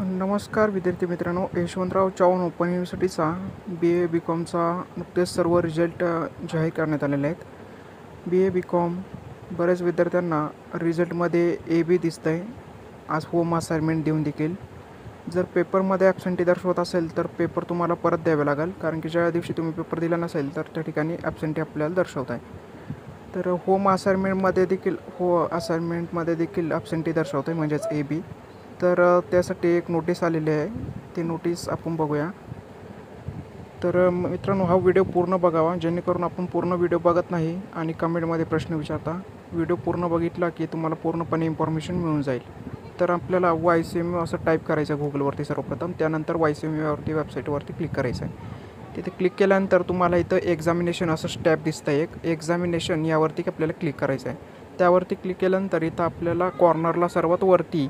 नमस्कार विद्यार्थी मित्रांनो, यशवंतराव चव्हाण ओपन युनिव्हर्सिटीचा BA BComचा नुकतेच सर्व रिझल्ट जाहीर करण्यात आलेले आहेत. BA BCom बऱ्याच विद्यार्थ्यांना रिझल्टमध्ये AB दिसतं आहे. आज होम असाइनमेंट देऊन देखील जर पेपरमध्ये ॲब्सेंटी दर्शवत असेल तर पेपर तुम्हाला परत द्यावे लागेल, कारण की ज्या दिवशी तुम्ही पेपर दिला नसेल तर त्या ठिकाणी ॲब्सेंटी आपल्याला दर्शवत आहे. तर होम असाइनमेंटमध्ये देखील ॲब्सेंटी दर्शवतं आहे, म्हणजेच AB. तर त्यासाठी एक नोटीस आलेली आहे, ती नोटीस आपण बघूया. तर मित्रांनो, हा व्हिडिओ पूर्ण बघावा, जेणेकरून आपण पूर्ण व्हिडिओ बघत नाही आणि कमेंटमध्ये प्रश्न विचारता. व्हिडिओ पूर्ण बघितला की तुम्हाला पूर्णपणे इन्फॉर्मेशन मिळून जाईल. तर आपल्याला YCMU असं टाईप करायचं आहे गुगलवरती सर्वप्रथम. त्यानंतर YCMUवरती वेबसाईटवरती क्लिक करायचं आहे. तिथे क्लिक केल्यानंतर तुम्हाला इथं एक्झामिनेशन असं टॅब दिसतं आहे. एक एक्झामिनेशन यावरती आपल्याला क्लिक करायचं आहे. त्यावरती क्लिक केल्यानंतर इथं आपल्याला कॉर्नरला सर्वात वरती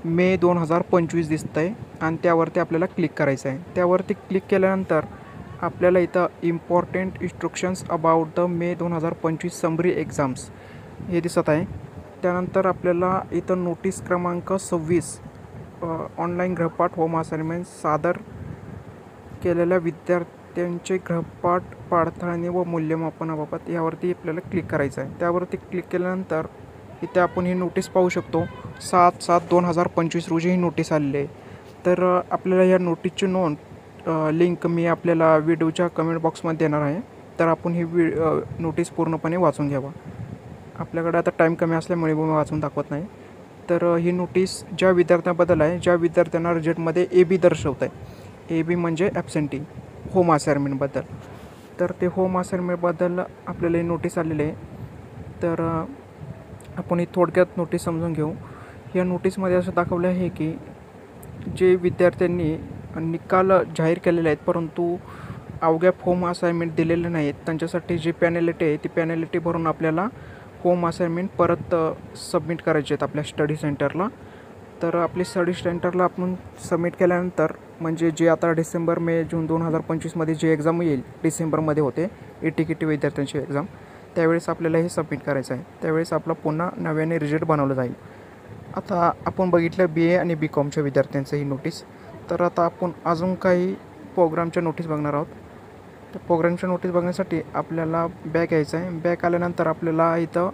मे 2025 दिसतं आहे आणि त्यावरती आपल्याला क्लिक करायचं आहे. त्यावरती क्लिक केल्यानंतर आपल्याला इथं important instructions about the may 2025 summary exams हे दिसत आहे. त्यानंतर आपल्याला इथं नोटीस क्रमांक 26 ऑनलाईन गृहपाठ होम असाइनमेंट सादर केलेल्या विद्यार्थ्यांचे गृहपाठ पडताळणी व मूल्यमापनाबाबत यावरती आपल्याला क्लिक करायचं आहे. त्यावरती क्लिक केल्यानंतर इथे आपण ही नोटीस पाहू शकतो. 7/7/2025 रोजी ही नोटीस आलेली आहे. तर आपल्याला या नोटीसची लिंक मी आपल्याला व्हिडिओच्या कमेंट बॉक्समध्ये देणार आहे. तर आपण ही नोटीस पूर्णपणे वाचून घ्यावा. आपल्याकडे आता टाईम कमी असल्यामुळे मी वाचून दाखवत नाही. तर ही नोटीस ज्या विद्यार्थ्यांबद्दल आहे, ज्या विद्यार्थ्यांना रिझल्टमध्ये AB दर्शवत आहे, AB म्हणजे ॲब्सेंटी होम असाइनमेंटबद्दल. तर ते होम असाइनमेंटबद्दल आपल्याला ही नोटीस आलेली आहे. तर आपण ही थोडक्यात नोटीस समजून घेऊ. या नोटीसमध्ये असं दाखवलं आहे की जे विद्यार्थ्यांनी निकाल जाहीर केलेले आहेत परंतु अवघ्या होम असाइनमेंट दिलेले नाहीत, त्यांच्यासाठी जी पॅनॅलिटी आहे ती पॅनॅलिटी भरून आपल्याला होम असाइनमेंट परत सबमिट करायचे आहेत आपल्या स्टडी सेंटरला. तर आपली स्टडी सेंटरला आपण सबमिट केल्यानंतर, म्हणजे जे आता डिसेंबर, मे, जून 2025मध्ये जे एक्झाम येईल, डिसेंबरमध्ये होते ATKT विद्यार्थ्यांची एक्झाम, त्यावेळेस आपल्याला हे सबमिट करायचं आहे. त्यावेळेस आपला पुन्हा नव्याने रिझल्ट बनवलं जाईल. आता आपण बघितलं BA आणि BComच्या विद्यार्थ्यांचं ही नोटीस. तर आता आपण अजून काही प्रोग्रामच्या नोटीस बघणार आहोत. तर प्रोग्रामच्या नोटीस बघण्यासाठी आपल्याला बॅक यायचं आहे. बॅक आल्यानंतर आपल्याला इथं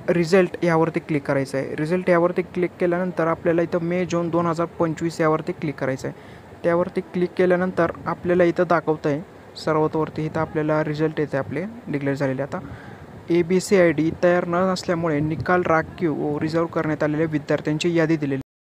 रिझल्ट यावरती क्लिक करायचं आहे. रिझल्ट यावरती क्लिक केल्यानंतर आपल्याला इथं मे जून 2025 यावरती क्लिक करायचं आहे. त्यावरती क्लिक केल्यानंतर आपल्याला इथं दाखवतं आहे सर्वात वरती, इथं आपल्याला रिझल्ट येते आपले डिक्लेअर झालेले. आता ABCID तयार न नसल्यामुळे निकाल राखीव व रिझर्व करण्यात आलेल्या विद्यार्थ्यांची यादी दिलेली